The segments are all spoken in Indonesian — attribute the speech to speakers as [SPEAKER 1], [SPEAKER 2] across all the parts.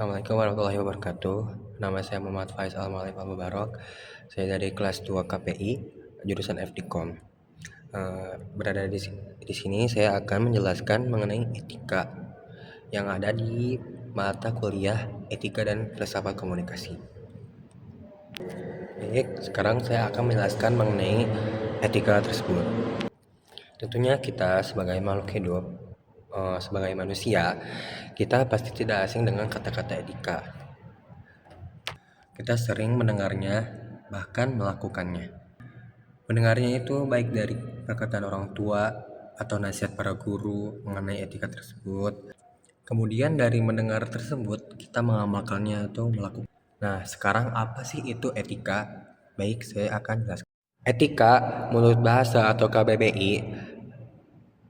[SPEAKER 1] Assalamualaikum warahmatullahi wabarakatuh. Nama saya Muhammad Faiz Al-Mu'allim Al-Mubarak. Saya dari kelas 2 KPI, jurusan FDKOM. Berada di sini saya akan menjelaskan mengenai etika yang ada di mata kuliah Etika dan Filsafat Komunikasi. Baik, sekarang saya akan menjelaskan mengenai etika tersebut. Tentunya kita sebagai makhluk hidup, sebagai manusia, kita pasti tidak asing dengan kata-kata etika. Kita sering mendengarnya, bahkan melakukannya. Mendengarnya itu baik dari perkataan orang tua atau nasihat para guru mengenai etika tersebut. Kemudian dari mendengar tersebut, kita mengamalkannya atau melakukan. Nah, sekarang apa sih itu etika? Baik, saya akan jelaskan. Etika menurut bahasa atau KBBI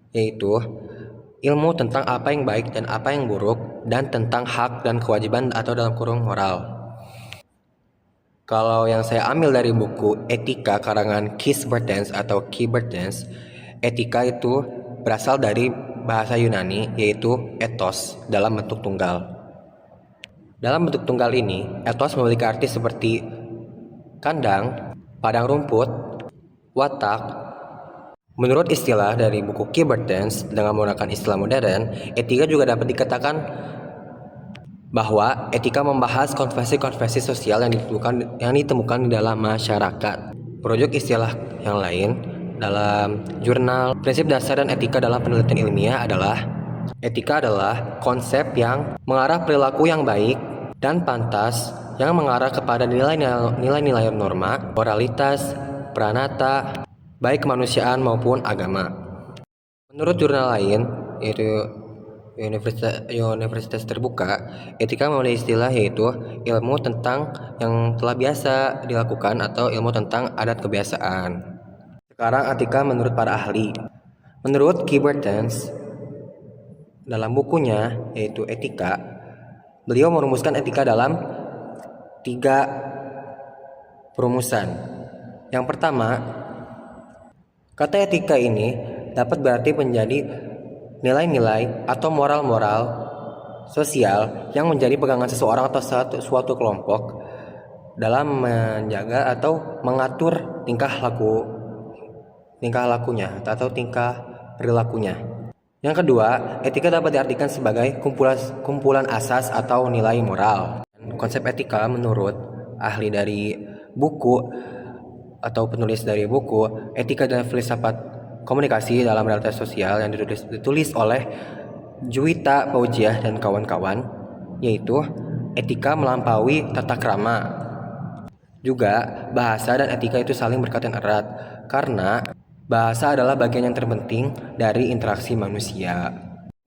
[SPEAKER 1] yaitu ilmu tentang apa yang baik dan apa yang buruk, dan tentang hak dan kewajiban atau dalam kurung moral. Kalau yang saya ambil dari buku Etika karangan Kees Bartens atau Key Bartens, etika itu berasal dari bahasa Yunani yaitu ethos dalam bentuk tunggal. Dalam bentuk tunggal ini, ethos memiliki arti seperti kandang, padang rumput, watak. Menurut istilah dari buku Key Bartens dengan menggunakan istilah modern, etika juga dapat dikatakan bahwa etika membahas konvensi-konvensi sosial yang ditemukan di dalam masyarakat. Merujuk istilah yang lain dalam jurnal Prinsip Dasar dan Etika dalam Penelitian Ilmiah adalah etika adalah konsep yang mengarah perilaku yang baik dan pantas yang mengarah kepada nilai-nilai norma, moralitas, pranata, baik kemanusiaan maupun agama. Menurut jurnal lain, yaitu Universitas Terbuka, etika memiliki istilah yaitu ilmu tentang yang telah biasa dilakukan atau ilmu tentang adat kebiasaan. Sekarang etika menurut para ahli. Menurut Key Bartens, dalam bukunya yaitu Etika, beliau merumuskan etika dalam 3 perumusan. Yang pertama, kata etika ini dapat berarti menjadi nilai-nilai atau moral-moral sosial yang menjadi pegangan seseorang atau suatu kelompok dalam menjaga atau mengatur tingkah lakunya atau tingkah perilakunya. Yang kedua, etika dapat diartikan sebagai kumpulan asas atau nilai moral. Konsep etika menurut ahli dari buku atau penulis dari buku Etika dan Filsafat Komunikasi dalam Realitas Sosial yang ditulis oleh Juwita Paujiah dan kawan-kawan, yaitu etika melampaui tata krama. Juga bahasa dan etika itu saling berkaitan erat karena bahasa adalah bagian yang terpenting dari interaksi manusia.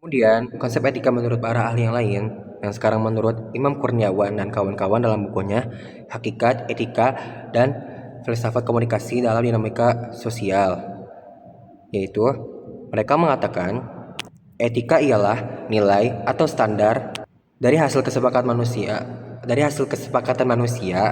[SPEAKER 1] Kemudian konsep etika menurut para ahli yang lain yang sekarang menurut Imam Kurniawan dan kawan-kawan dalam bukunya Hakikat, Etika, dan Filsafat Komunikasi dalam Dinamika Sosial, yaitu mereka mengatakan etika ialah nilai atau standar dari hasil kesepakatan manusia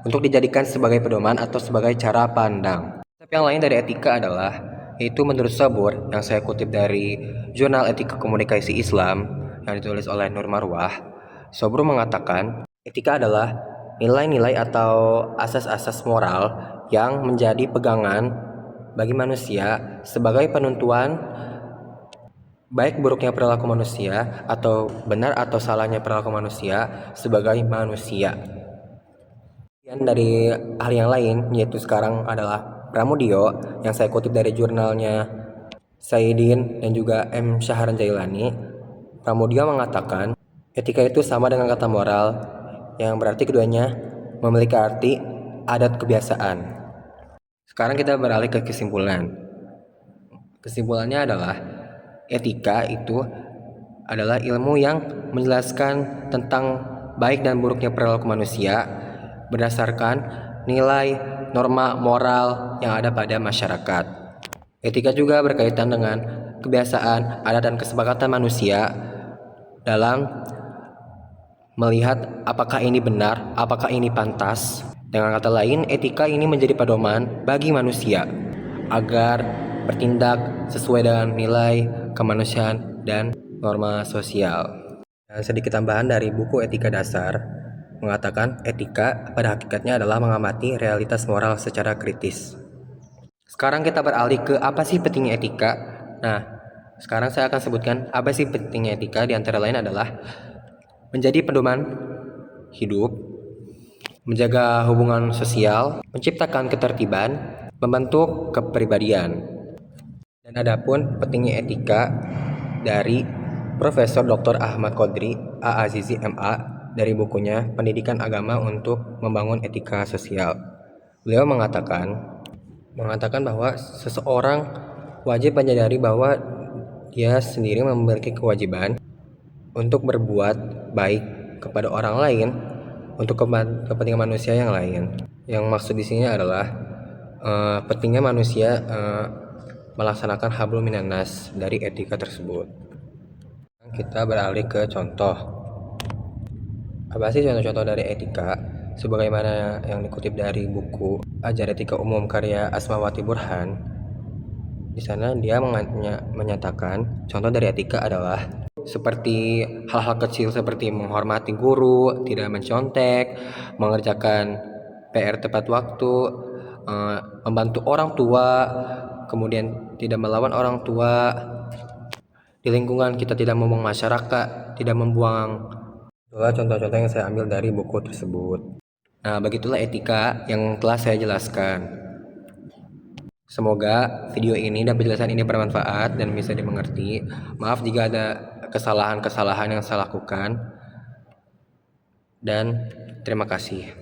[SPEAKER 1] untuk dijadikan sebagai pedoman atau sebagai cara pandang. Konsep yang lain dari etika adalah yaitu menurut Sabur yang saya kutip dari Jurnal Etika Komunikasi Islam yang ditulis oleh Nur Marwah. Sabur mengatakan etika adalah nilai-nilai atau asas-asas moral yang menjadi pegangan bagi manusia sebagai penentuan baik buruknya perilaku manusia atau benar atau salahnya perilaku manusia sebagai manusia. Dan dari ahli yang lain yaitu sekarang adalah Pramudio yang saya kutip dari jurnalnya Saidin dan juga M. Syahran Jailani. Pramudio mengatakan etika itu sama dengan kata moral yang berarti keduanya memiliki arti adat kebiasaan. Sekarang kita beralih ke kesimpulan. Kesimpulannya adalah etika itu adalah ilmu yang menjelaskan tentang baik dan buruknya perilaku manusia berdasarkan nilai norma moral yang ada pada masyarakat. Etika juga berkaitan dengan kebiasaan, adat, dan kesepakatan manusia dalam melihat apakah ini benar, apakah ini pantas. Dengan kata lain, etika ini menjadi pedoman bagi manusia agar bertindak sesuai dengan nilai kemanusiaan dan norma sosial. Dan sedikit tambahan dari buku Etika Dasar mengatakan etika pada hakikatnya adalah mengamati realitas moral secara kritis. Sekarang kita beralih ke apa sih pentingnya etika. Nah, sekarang saya akan sebutkan apa sih pentingnya etika. Di antara lain adalah menjadi pedoman hidup, menjaga hubungan sosial, menciptakan ketertiban, membentuk kepribadian. Dan adapun pentingnya etika dari Profesor Dr. Ahmad Qodri A.Azizi MA dari bukunya Pendidikan Agama untuk Membangun Etika Sosial. Beliau mengatakan bahwa seseorang wajib menyadari bahwa dia sendiri memiliki kewajiban untuk berbuat baik kepada orang lain untuk kepentingan manusia yang lain. Yang maksud di sini adalah pentingnya manusia melaksanakan hablum minannas dari etika tersebut. Kita beralih ke contoh. Apa sih contoh-contoh dari etika? Sebagaimana yang dikutip dari buku Ajar Etika Umum karya Asmawati Burhan. Di sana dia menyatakan contoh dari etika adalah seperti hal-hal kecil seperti menghormati guru, tidak mencontek, mengerjakan PR tepat waktu, membantu orang tua, kemudian tidak melawan orang tua. Di lingkungan kita tidak membuang masyarakat, tidak membuang. Itulah contoh-contoh yang saya ambil dari buku tersebut. Nah, begitulah etika yang telah saya jelaskan. Semoga video ini dan penjelasan ini bermanfaat dan bisa dimengerti. Maaf jika ada kesalahan-kesalahan yang saya lakukan. Dan terima kasih.